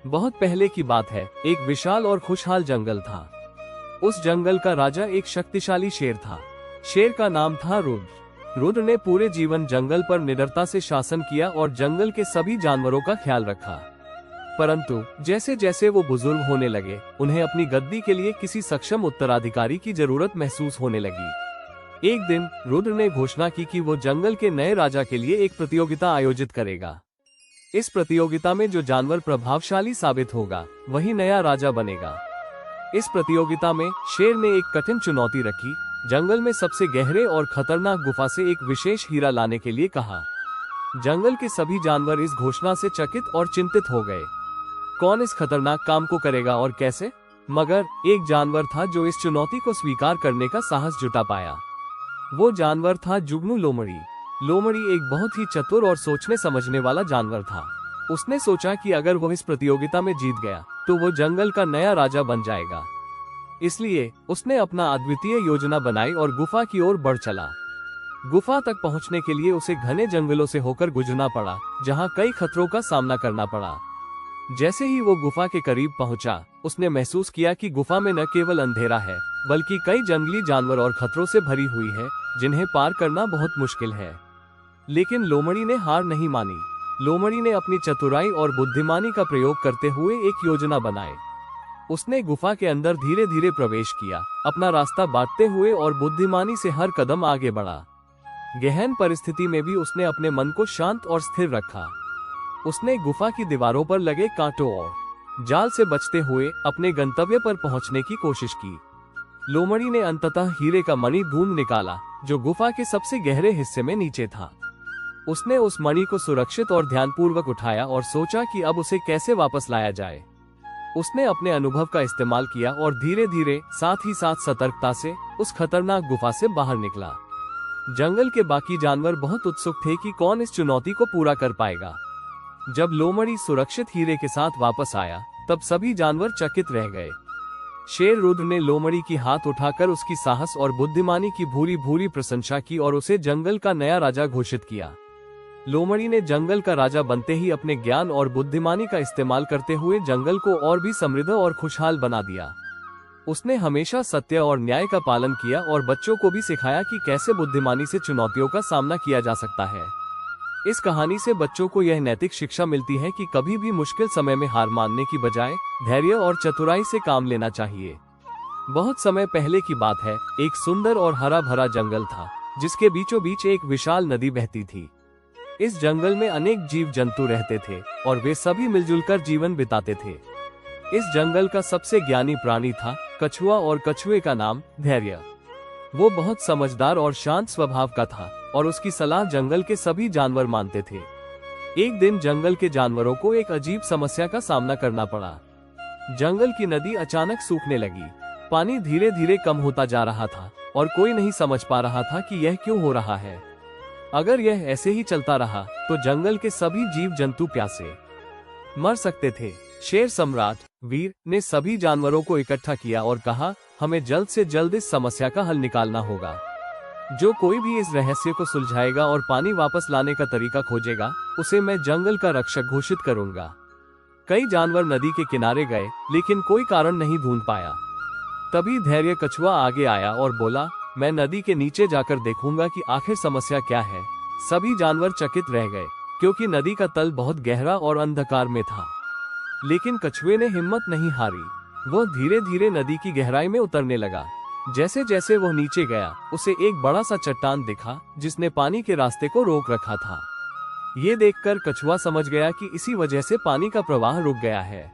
बहुत पहले की बात है, एक विशाल और खुशहाल जंगल था। उस जंगल का राजा एक शक्तिशाली शेर था। शेर का नाम था रुद्र। रुद्र ने पूरे जीवन जंगल पर निडरता से शासन किया और जंगल के सभी जानवरों का ख्याल रखा। परंतु जैसे जैसे वो बुजुर्ग होने लगे, उन्हें अपनी गद्दी के लिए किसी सक्षम उत्तराधिकारी की जरूरत महसूस होने लगी। एक दिन रुद्र ने घोषणा की कि वो जंगल के नए राजा के लिए एक प्रतियोगिता आयोजित करेगा। इस प्रतियोगिता में जो जानवर प्रभावशाली साबित होगा, वही नया राजा बनेगा। इस प्रतियोगिता में शेर ने एक कठिन चुनौती रखी, जंगल में सबसे गहरे और खतरनाक गुफा से एक विशेष हीरा लाने के लिए कहा। जंगल के सभी जानवर इस घोषणा से चकित और चिंतित हो गए। कौन इस खतरनाक काम को करेगा और कैसे? मगर एक जानवर था जो इस चुनौती को स्वीकार करने का साहस जुटा पाया। वो जानवर था जुगनू लोमड़ी। लोमड़ी एक बहुत ही चतुर और सोचने समझने वाला जानवर था। उसने सोचा कि अगर वो इस प्रतियोगिता में जीत गया तो वो जंगल का नया राजा बन जाएगा। इसलिए उसने अपना अद्वितीय योजना बनाई और गुफा की ओर बढ़ चला। गुफा तक पहुंचने के लिए उसे घने जंगलों से होकर गुजरना पड़ा, जहां कई खतरों का सामना करना पड़ा। जैसे ही वो गुफा के करीब पहुंचा, उसने महसूस किया कि गुफा में न केवल अंधेरा है, बल्कि कई जंगली जानवर और खतरों से भरी हुई है, जिन्हें पार करना बहुत मुश्किल है। लेकिन लोमड़ी ने हार नहीं मानी। लोमड़ी ने अपनी चतुराई और बुद्धिमानी का प्रयोग करते हुए एक योजना बनाई। उसने गुफा के अंदर धीरे धीरे प्रवेश किया, अपना रास्ता बांटते हुए और बुद्धिमानी से हर कदम आगे बढ़ा। गहन परिस्थिति में भी उसने अपने मन को शांत और स्थिर रखा। उसने गुफा की दीवारों पर लगे कांटों और जाल से बचते हुए अपने गंतव्य पर पहुंचने की कोशिश की। लोमड़ी ने अंततः हीरे का मणि ढूंढ निकाला, जो गुफा के सबसे गहरे हिस्से में नीचे था। उसने उस मणि को सुरक्षित और ध्यानपूर्वक उठाया और सोचा कि अब उसे कैसे वापस लाया जाए। उसने अपने अनुभव का इस्तेमाल किया और धीरे धीरे, साथ ही साथ सतर्कता से उस खतरनाक गुफा से बाहर निकला। जंगल के बाकी जानवर बहुत उत्सुक थे कि कौन इस चुनौती को पूरा कर पाएगा। जब लोमड़ी सुरक्षित हीरे के साथ वापस आया, तब सभी जानवर चकित रह गए। शेर रुद्र ने लोमड़ी की हाथ उठाकर उसकी साहस और बुद्धिमानी की भूरी भूरी प्रशंसा की और उसे जंगल का नया राजा घोषित किया। लोमड़ी ने जंगल का राजा बनते ही अपने ज्ञान और बुद्धिमानी का इस्तेमाल करते हुए जंगल को और भी समृद्ध और खुशहाल बना दिया। उसने हमेशा सत्य और न्याय का पालन किया और बच्चों को भी सिखाया कि कैसे बुद्धिमानी से चुनौतियों का सामना किया जा सकता है। इस कहानी से बच्चों को यह नैतिक शिक्षा मिलती है कि कभी भी मुश्किल समय में हार मानने की बजाय धैर्य और चतुराई से काम लेना चाहिए। बहुत समय पहले की बात है, एक सुंदर और हरा भरा जंगल था, जिसके बीचों बीच एक विशाल नदी बहती थी। इस जंगल में अनेक जीव जंतु रहते थे और वे सभी मिलजुल कर जीवन बिताते थे। इस जंगल का सबसे ज्ञानी प्राणी था कछुआ, और कछुए का नाम धैर्य। वो बहुत समझदार और शांत स्वभाव का था और उसकी सलाह जंगल के सभी जानवर मानते थे। एक दिन जंगल के जानवरों को एक अजीब समस्या का सामना करना पड़ा। जंगल की नदी अचानक सूखने लगी। पानी धीरे धीरे कम होता जा रहा था और कोई नहीं समझ पा रहा था कि यह क्यों हो रहा है। अगर यह ऐसे ही चलता रहा तो जंगल के सभी जीव जंतु प्यासे मर सकते थे। शेर सम्राट वीर ने सभी जानवरों को इकट्ठा किया और कहा, हमें जल्द से जल्द इस समस्या का हल निकालना होगा। जो कोई भी इस रहस्य को सुलझाएगा और पानी वापस लाने का तरीका खोजेगा, उसे मैं जंगल का रक्षक घोषित करूंगा। कई जानवर नदी के किनारे गए, लेकिन कोई कारण नहीं ढूंढ पाया। तभी धैर्य कछुआ आगे आया और बोला, मैं नदी के नीचे जाकर देखूंगा कि आखिर समस्या क्या है। सभी जानवर चकित रह गए, क्योंकि नदी का तल बहुत गहरा और अंधकार में था। लेकिन कछुए ने हिम्मत नहीं हारी। वह धीरे धीरे नदी की गहराई में उतरने लगा। जैसे जैसे वह नीचे गया, उसे एक बड़ा सा चट्टान दिखा, जिसने पानी के रास्ते को रोक रखा था। ये देखकर कछुआ समझ गया कि इसी वजह से पानी का प्रवाह रुक गया है।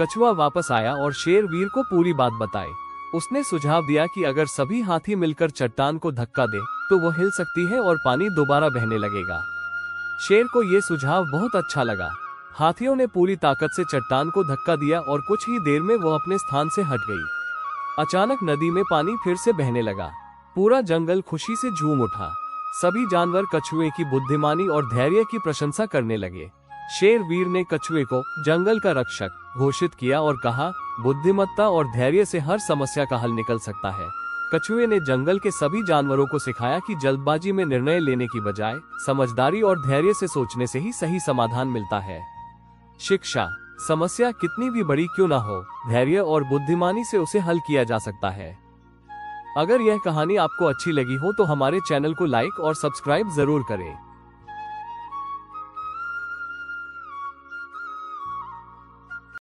कछुआ वापस आया और शेर वीर को पूरी बात बताई। उसने सुझाव दिया कि अगर सभी हाथी मिलकर चट्टान को धक्का दे तो वो हिल सकती है और पानी दोबारा बहने लगेगा। शेर को ये सुझाव बहुत अच्छा लगा। हाथियों ने पूरी ताकत से चट्टान को धक्का दिया और कुछ ही देर में वो अपने स्थान से हट गई। अचानक नदी में पानी फिर से बहने लगा। पूरा जंगल खुशी से झूम उठा। सभी जानवर कछुए की बुद्धिमानी और धैर्य की प्रशंसा करने लगे। शेर वीर ने कछुए को जंगल का रक्षक घोषित किया और कहा, बुद्धिमत्ता और धैर्य से हर समस्या का हल निकल सकता है। कछुए ने जंगल के सभी जानवरों को सिखाया कि जल्दबाजी में निर्णय लेने की बजाय समझदारी और धैर्य से सोचने से ही सही समाधान मिलता है। शिक्षा। समस्या कितनी भी बड़ी क्यों ना हो, धैर्य और बुद्धिमानी से उसे हल किया जा सकता है। अगर यह कहानी आपको अच्छी लगी हो तो हमारे चैनल को लाइक और सब्सक्राइब जरूर करें।